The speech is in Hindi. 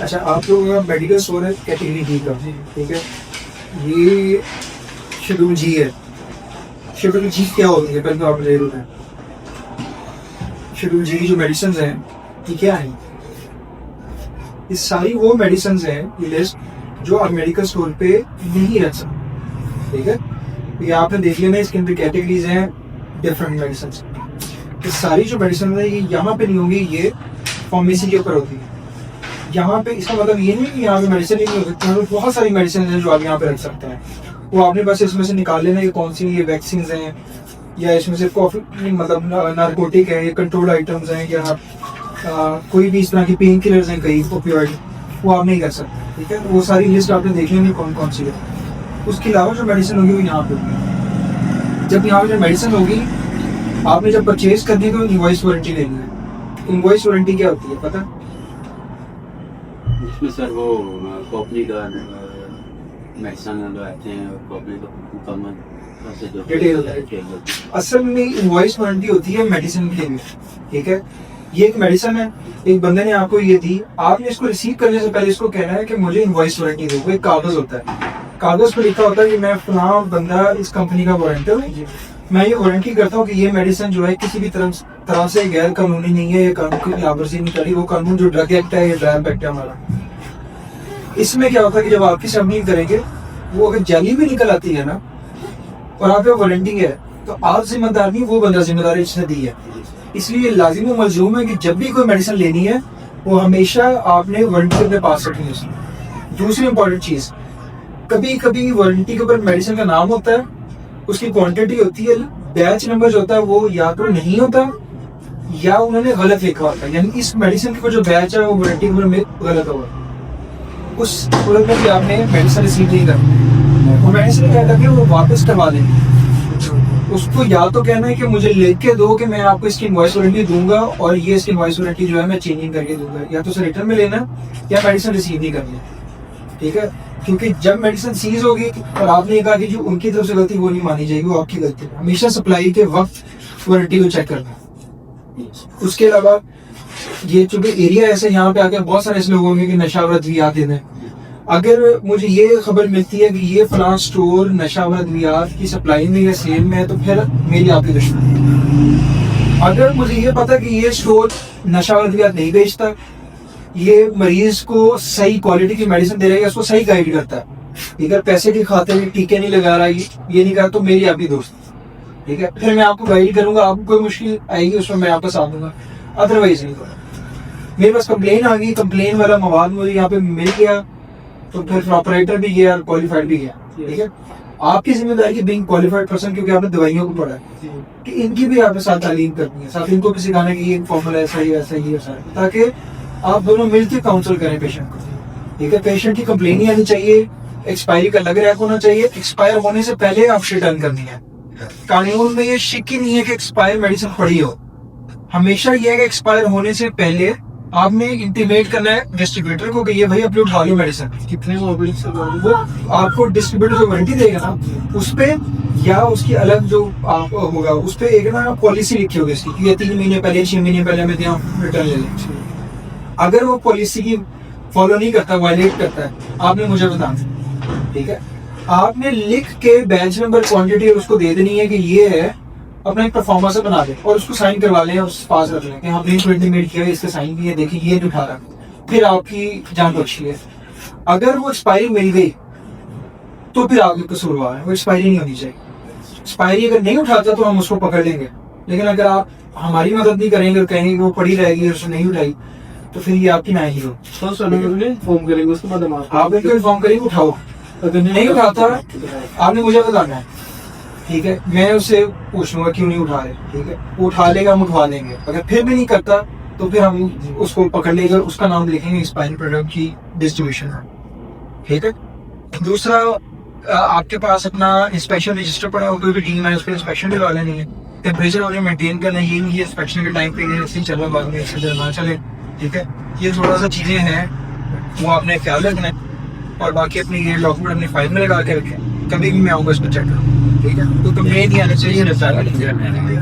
अच्छा, आप लोगों का मेडिकल स्टोर है कैटेगरी डी का, ठीक है। ये शेड्यूल जी है। शेड्यूल जी क्या होती है, पहले तो आप ले लो हैं। शेड्यूल जी की जो मेडिसिन हैं ये क्या है? ये सारी वो मेडिसिन हैं, ये लिस्ट जो आप मेडिकल स्टोर पे नहीं रख सकते, ठीक है। ये आपने देख लेना, इसके अंदर कैटेगरीज हैं डिफरेंट मेडिसिन। ये सारी जो मेडिसिन है ये यहाँ पे नहीं होंगी, ये फार्मेसी के ऊपर होती है। यहाँ पे इसका मतलब ये नहीं कि यहाँ पे मेडिसिन ही नहीं हो सकती, यहाँ पे बहुत सारी मेडिसिन हैं जो आप यहाँ पे रख सकते हैं। वो आपने बस इसमें से निकाल लेना, ये कौन सी ये वैक्सीन हैं, या इसमें से कॉफी मतलब नारकोटिक है, ये कंट्रोल आइटम्स हैं, या कोई भी इस तरह की पेन किलर्स हैं, कई ओपियोइड, वो आप नहीं कर सकते, ठीक है। वो सारी लिस्ट आपने देख लेनी कौन कौन सी है। उसके अलावा जो मेडिसिन होगी वो यहाँ पे होगी। जब यहाँ पे जो मेडिसिन होगी, आपने जब परचेज करनी है तो इनवॉइस वारंटी लेनी है। इनवॉइस वारंटी क्या होती है पता? इसमें सर वो कंपनी का मेडिसिन लगाते हैं और कंपनी का मुकम्मल डिटेल। असल में इनवॉइस वारंटी होती है मेडिसिन के लिए, ठीक है। ये एक मेडिसिन है, एक बंदे ने आपको ये दी, आपने इसको रिसीव करने से पहले इसको कहना है कि मुझे इनवॉइस वारंटी दो। वो एक कागज होता है, कागज पर लिखा होता है कि मैं फलां बंदा इस कंपनी का वारंटर हूँ, मैं ये वारंटी करता हूँ कि ये मेडिसिन जो है किसी भी तरह से गैर कानूनी नहीं है, ये कानून की खिलाफवर्जी नहीं करी। वो कानून जो ड्रग एक्ट है, ये ड्रग एक्ट है हमारा। इसमें क्या होता है कि जब आपकी सबमिट करेंगे, वो अगर जाली भी निकल आती है ना और आप वारंटी है, तो आप जिम्मेदार नहीं, वो बंदा जिम्मेदार इसने दी है। इसलिए लाजिम व मलजूम है कि जब भी कोई मेडिसिन लेनी है वो हमेशा आपने वारंटी अपने पास रखनी है उसकी। दूसरी इंपॉर्टेंट चीज, कभी कभी वारंटी के ऊपर मेडिसिन का नाम होता है, उसकी क्वांटिटी होती है, बैच नंबर जो होता है वो या तो नहीं होता या उन्होंने गलत लिखा होता है, यानी इस मेडिसिन का जो बैच है वो वारंटी नंबर में गलत होगा। उस सूरत में भी आपने मेडिसिन रिसीव नहीं करनी, वो मेडिसिन क्या करके वो वापस करवा देंगे। उसको या तो कहना है कि मुझे लिख के दो कि मैं आपको इसकी इनवॉइस वारंटी दूंगा और ये इसकी इनवॉइस वारंटी जो है मैं चेंजिंग करके दूंगा, या तो उसे रिटर्न में लेना या मेडिसिन रिसीव नहीं करनी, ठीक है। क्योंकि जब मेडिसिन सीज होगी और आपने ये कहा कि जो उनकी तरफ से गलती वो नहीं मानी जाएगी, वो आपकी गलती है। हमेशा सप्लाई के वक्त वारंटी को चेक करना। उसके अलावा ये चूंकि एरिया ऐसे, यहाँ पे आके बहुत सारे ऐसे लोग होंगे कि नशावर अद्वियात देते हैं। अगर मुझे ये खबर मिलती है कि ये फलां स्टोर नशावर अद्वियात की सप्लाई में या सेल में है, तो फिर मेरी आपकी दुश्मनी। अगर मुझे ये पता कि ये स्टोर नशावर अद्वियात नहीं बेचता, ये मरीज को सही क्वालिटी की मेडिसिन दे रहा है, उसको सही गाइड करता है, अगर पैसे की खातिर टीके नहीं लगा रहा, ये नहीं कहा, तो मेरी आपकी दोस्त, ठीक है। फिर मैं आपको गाइड करूंगा, आपको कोई मुश्किल आएगी उसमें मैं आपका साथ दूंगा, अदरवाइज नहीं करूँगा। मेरे पास कंप्लेन आ गई, कंप्लेन वाला मवाद मुझे यहाँ पे मिल गया, तो फिर ऑपरेटर भी गया और क्वालिफाइड भी गया, ठीक है। आपकी जिम्मेदारी की बीइंग क्वालिफाइड पर्सन, क्योंकि आपने दवाइयों को पढ़ा है, कि इनकी भी आपके साथ तालीम करनी है, साथ इनको भी सिखाना है कि ये फॉर्मूला ऐसा ही ऐसा ही ऐसा है, ताकि आप दोनों मिलकर काउंसिल करें पेशेंट को, ठीक है। पेशेंट की कंप्लेन नहीं आनी चाहिए, एक्सपायरी का लग रैक होना चाहिए, एक्सपायर होने से पहले आप रिटर्न करनी है। कानून में ये शिक ही नहीं है कि एक्सपायर मेडिसिन पड़ी हो, हमेशा ये है कि एक्सपायर होने से पहले आपने इंटीमेट करना है डिस्ट्रीब्यूटर को कि ये भाई अपनी उठा लो मेडिसिन। कितने वो आपको डिस्ट्रीब्यूटर जो वारंटी देगा ना, उस पे या उसकी अलग जो आप होगा उस पे एक ना पॉलिसी लिखी होगी इसकी कि ये 3 महीने पहले 6 महीने पहले हमें रिटर्न ले लें। अगर वो पॉलिसी की फॉलो नहीं करता, वायलेट करता है, आपने मुझे बताना, ठीक है। आपने लिख के बैच नंबर क्वांटिटी उसको दे देनी है कि ये है, अपना एक परफॉर्मा से बना दे और उसको साइन करवा लें और पास रख लें कि हाँ प्रिंट इंटीमेट किया है, इसके साइन भी है, देखिए ये नहीं उठा रहा, फिर आपकी जान बख्शी है। अगर वो एक्सपायरी मिल गई तो फिर आपके कसूरवार है, वो एक्सपायरी नहीं होनी चाहिए। एक्सपायरी अगर नहीं उठाता तो हम उसको पकड़ लेंगे, लेकिन अगर आप हमारी मदद नहीं करेंगे और कहेंगे वो पड़ी रहेगी और उसने नहीं उठाई, तो फिर ये आपकी ना ही हो। इन्फॉर्म करेंगे उसके बाद आप इनको इन्फॉर्म करेंगे, उठाओ, अगर नहीं उठाता आपने मुझे बताना है, ठीक है। मैं उससे पूछ लूंगा क्यों नहीं उठा रहे, ठीक है। वो उठा लेगा, हम उठवा लेंगे। अगर फिर भी नहीं करता तो फिर हम उसको पकड़ लेंगे, उसका नाम लिखेंगे एक्सपायरी प्रोडक्ट की डिस्ट्रीब्यूशन है, ठीक है। दूसरा, आपके पास अपना इंस्पेक्शन रजिस्टर पड़ा है, कोई भी टीम है उस पर इंस्पेक्शन भी वाले नहीं है, टेम्परेचर वाले मेंटेन करना, ये नहीं है इंस्पेक्शन के टाइम पे ऐसे ही चल रहा, बाद में ऐसे ना चले, ठीक है। ये थोड़ा सा चीजें हैं वो आपने ख्याल रखना है, और बाकी अपनी ये डॉक्यूमेंट अपनी फाइल में लगा के रखें, कभी भी मैं आऊँगा इसको चेक करूँ, ठीक है। तो कंप्लेन नहीं आना चाहिए।